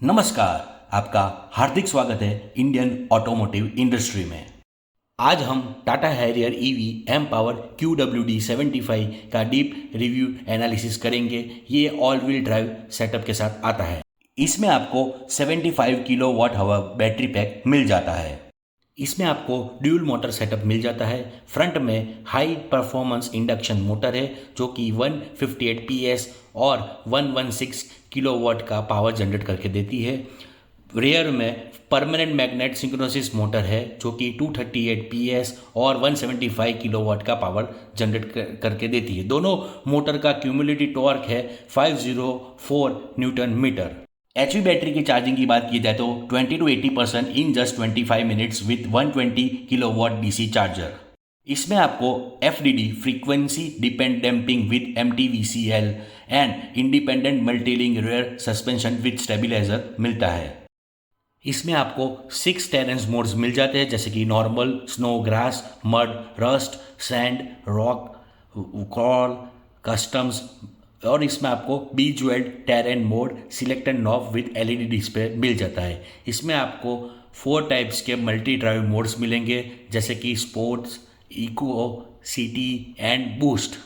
नमस्कार। आपका हार्दिक स्वागत है इंडियन ऑटोमोटिव इंडस्ट्री में। आज हम Tata Harrier EV M power QWD 75 का डीप रिव्यू एनालिसिस करेंगे। ये ऑल व्हील ड्राइव सेटअप के साथ आता है। इसमें आपको 75 किलो वॉट हावर बैटरी पैक मिल जाता है। इसमें आपको ड्यूल मोटर सेटअप मिल जाता है। फ्रंट में हाई परफॉर्मेंस इंडक्शन मोटर है जो कि 158 PS और 116 किलोवाट का पावर जनरेट करके देती है। रेयर में परमानेंट मैग्नेट सिंक्रोसिस मोटर है जो कि 238 PS और 175 किलोवाट का पावर जनरेट करके देती है। दोनों मोटर का क्यूमुलेटिव टॉर्क है 504 न्यूटन मीटर। एचवी बैटरी की चार्जिंग की बात की जाए तो 20 to 80% in just 25 minutes with 120 kilowatt DC charger. इसमें आपको FDD frequency depend damping with MTVCL and independent multilink rear suspension with stabiliser मिलता है। इसमें आपको 6 टेरेंस मोड्स मिल जाते हैं जैसे कि normal, snow, grass, mud, rust, sand, rock, crawl, customs और इसमें आपको bejewelled terrain mode select and knob with LED display मिल जाता है। इसमें आपको 4 टाइप्स के मल्टी ड्राइव मोड्स मिलेंगे जैसे कि sports, eco, city and boost.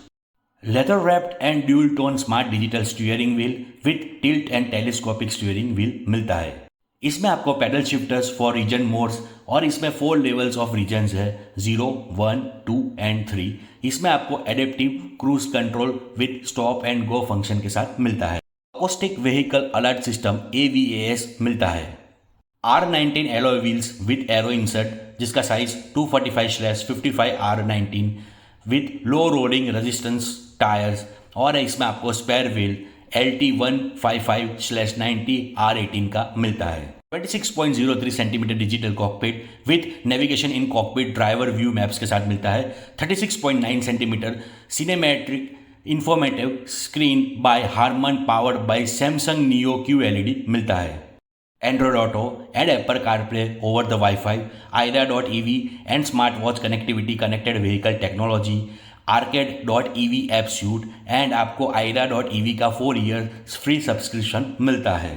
Leather wrapped and dual tone smart digital steering wheel with tilt and telescopic steering wheel मिलता है। इसमें आपको paddle shifters for regen modes और इसमें 4 लेवल्स ऑफ रीजन्स है 0, 1, 2 एंड 3। इसमें आपको adaptive cruise control with stop and go function के साथ मिलता है। Acoustic vehicle alert system AVAS मिलता है। R19 alloy wheels with aero insert जिसका size 245/55 R19 with low rolling resistance tyres और इसमें आपको स्पेयर व्हील LT 155/90 R18 का मिलता है। 26.03 centimetre digital cockpit with navigation in cockpit driver view maps के साथ मिलता है। 36.9 centimetre cinematic informative screen bye Harman powered by Samsung neo QLED मिलता है। Android auto and Apple CarPlay over the wifi, IRA.EV and smart watch connectivity, connected vehicle technology, Arcade.EV app suit and आपको IRA.EV का 4 year free subscription मिलता है।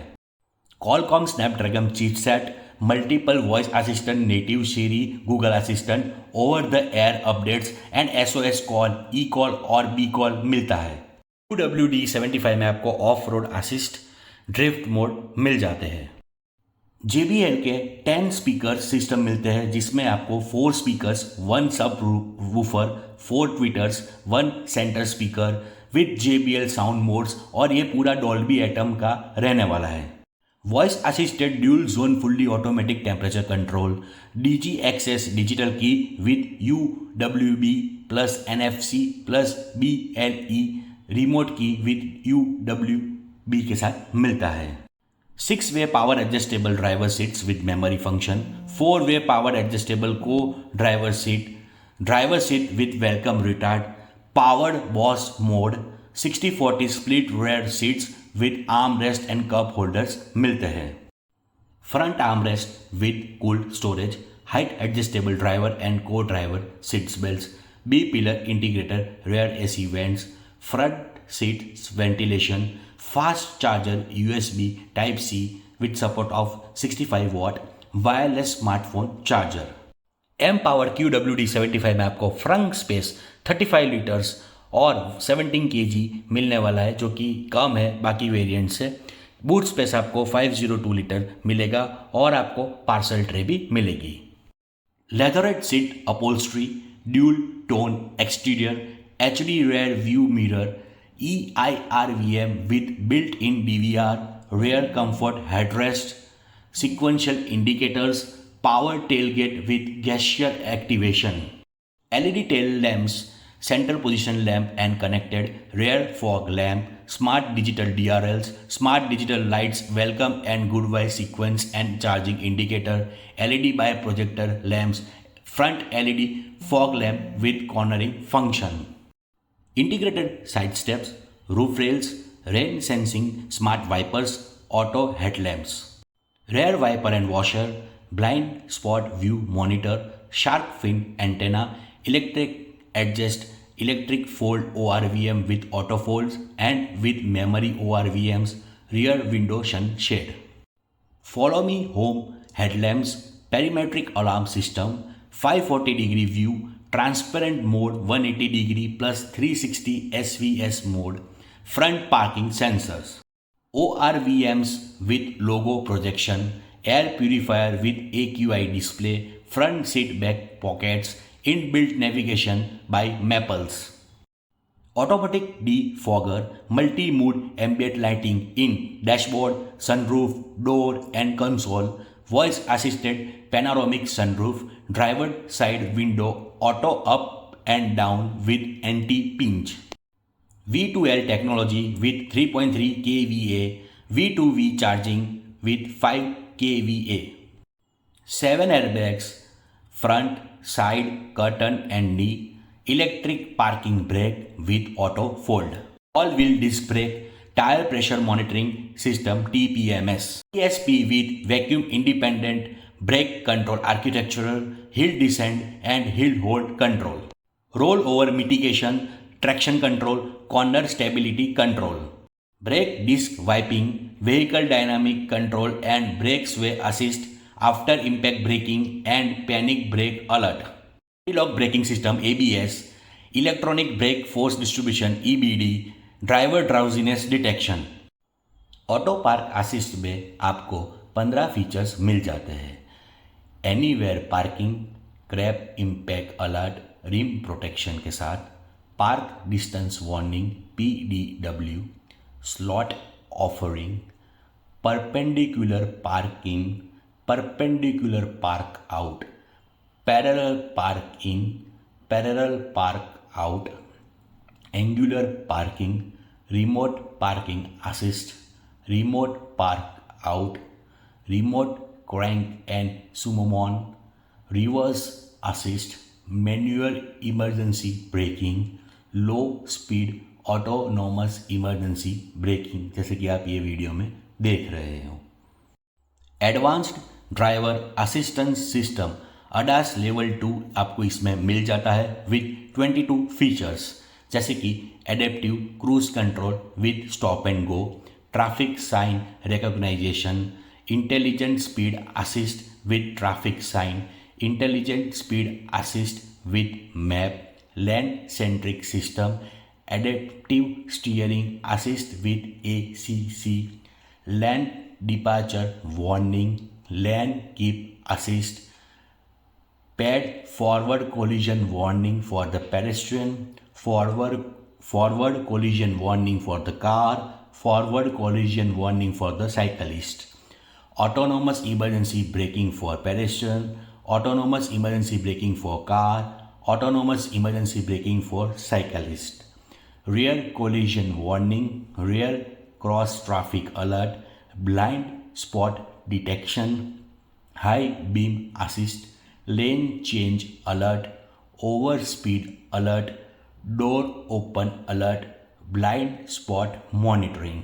Qualcomm Snapdragon chipset, multiple voice assistant, native Siri, Google assistant, over the air updates and SOS call, E call और B call मिलता है। QWD 75 में आपको off road assist, drift mode मिल जाते हैं। JBL के 10 स्पीकर सिस्टम मिलते हैं जिसमें आपको 4 speakers, 1 subwoofer, 4 tweeters, 1 centre speaker with JBL sound modes और ये पूरा डॉल्बी एटम का रहने वाला है। Voice assisted dual zone fully automatic temperature control, DG access digital key with UWB plus NFC plus BLE remote key with UWB के साथ मिलता है। 6-वे power adjustable driver seats with memory function, 4-वे power adjustable co driver seat with welcome retard, powered boss mode, 60/40 split rear seats with arm rest and cup holders मिलते हैं। Front arm rest with cooled storage, height adjustable driver and co driver seats belts, B pillar integrator, rear AC vents, front seat ventilation, fast charger USB Type-C with support of 65 watt wireless smartphone charger। M Power QWD 75 में आपको front space 35 litres और 17 kg मिलने वाला है जो कि कम है बाकी वेरिएंट से। बूट स्पेस आपको 502 लीटर मिलेगा और आपको पार्सल ट्रे भी मिलेगी। Leatherette seat upholstery, dual tone exterior, HD rear view mirror, EIRVM with built-in DVR, rear comfort headrest, sequential indicators, power tailgate with gesture activation, LED tail lamps, center position lamp and connected rear fog lamp, smart digital DRLs, smart digital lights, welcome and goodbye sequence and charging indicator, LED by projector lamps, front LED fog lamp with cornering function, integrated side steps, roof rails, rain sensing smart wipers, auto headlamps, rear wiper and washer, blind spot view monitor, shark fin antenna, electric adjust, electric fold ORVM with auto folds and with memory ORVMs, rear window sun shade। Follow Me Home headlamps, perimetric alarm system, 540-degree view, transparent mode 180-degree plus 360 SVS mode, front parking sensors, ORVMs with logo projection, air purifier with AQI display, front seat back pockets, inbuilt navigation by Maples. Automatic defogger, multi-mood ambient lighting in dashboard, sunroof, door and console, voice-assisted panoramic sunroof, driver side window, auto up and down with anti-pinch. V2L technology with 3.3 kVA, V2V charging with 5 kVA. 7 airbags, front, side, curtain and knee, electric parking brake with auto fold, all-wheel disc brake, tire pressure monitoring system TPMS, ESP with vacuum independent brake control architectural, hill descent and hill hold control, rollover mitigation, traction control, corner stability control, brake disc wiping, vehicle dynamic control and brake sway assist, after impact braking and panic brake alert. Anti-lock braking system ABS, electronic brake force distribution EBD, driver drowsiness detection. Auto park assist में आपको 15 features मिल जाते हैं। Anywhere parking, crap impact alert, rim protection के साथ, park distance warning PDW, slot offering, perpendicular parking, perpendicular park out, parallel park in, parallel park out, angular parking, remote parking assist, remote park out, remote crank and summon, reverse assist, manual emergency braking, low speed autonomous emergency braking, जैसे कि आप ये video में देख रहे हो। Advanced driver assistance system ADAS level 2 आपको इसमें मिल जाता है विद 22 फीचर्स, जैसे कि adaptive cruise control with stop and go, traffic sign recognition, intelligent speed assist with traffic sign, intelligent speed assist with map, lane centric system, adaptive steering assist with ACC, lane departure warning, lane keep assist, pad forward collision warning for the pedestrian, forward collision warning for the car, forward collision warning for the cyclist, autonomous emergency braking for pedestrian, autonomous emergency braking for car, autonomous emergency braking for cyclist, rear collision warning, rear cross traffic alert, blind spot detection, high beam assist, lane change alert, overspeed alert, door open alert, blind spot monitoring.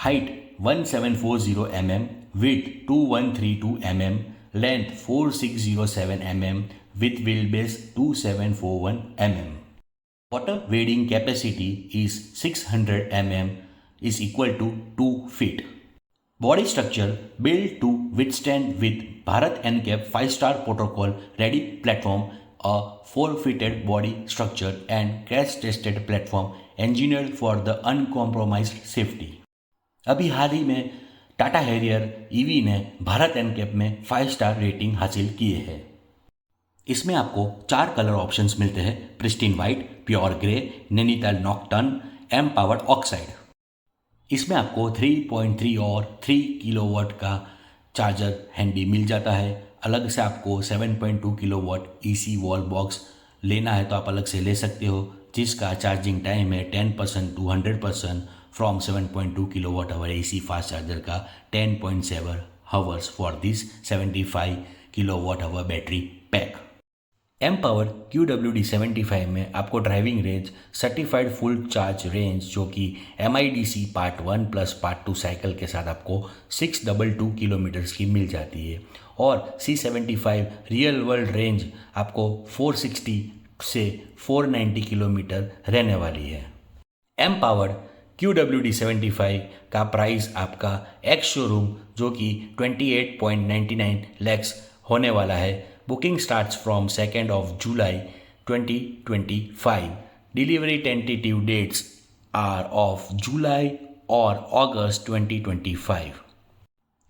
Height 1740 mm, width 2132 mm, length 4607 mm, with wheelbase 2741 mm. Water wading capacity is 600 mm, is equal to 2 feet. Body structure built to withstand with Bharat NCAP 5-star protocol ready platform, a 4-fitted body structure and crash tested platform engineered for the uncompromised safety. अभी हाल ही में Tata Harrier EV ने Bharat NCAP में five-star rating हासिल किए हैं। इसमें आपको 4 colour options मिलते हैं, pristine white, pure grey, Nainital nocturne, M powered oxide. इसमें आपको 3.3 और 3 किलोवाट का चार्जर हैंडी मिल जाता है। अलग से आपको 7.2 किलोवाट EC वॉल बॉक्स लेना है तो आप अलग से ले सकते हो, जिसका चार्जिंग टाइम है 10% to 100% from 7.2 kilowatt hour AC fast charger का 10.7 hours for this 75 kilowatt hour battery pack. M power QWD 75 में आपको driving range certified full charge range, जो कि MIDC part 1 plus part 2 cycle के साथ आपको 622 किलोमीटर्स की मिल जाती है, और C75 रियल वर्ल्ड रेंज आपको 460 से 490 किलोमीटर रहने वाली है। एम पावर QWD 75 का प्राइस आपका एक्स शोरूम जो कि 28.99 लैक्स होने वाला है। Booking starts from 2 July 2025। Delivery tentative dates are of July और August 2025.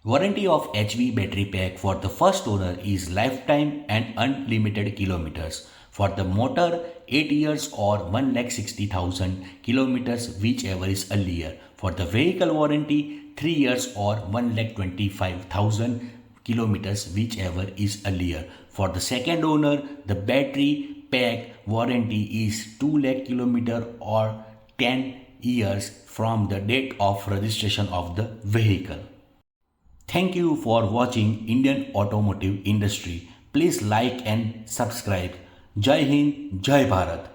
Warranty of HV battery pack for the first owner is lifetime and unlimited kilometers. For the motor, 8 years or 1,60,000 kilometers, whichever is earlier. For the vehicle warranty, 3 years or 1,25,000 kilometers, whichever is earlier. For the second owner, the battery pack warranty is 2 lakh kilometer or 10 years from the date of registration of the vehicle. Thank you for watching Indian automotive industry. Please like and subscribe. Jai Hind, Jai Bharat.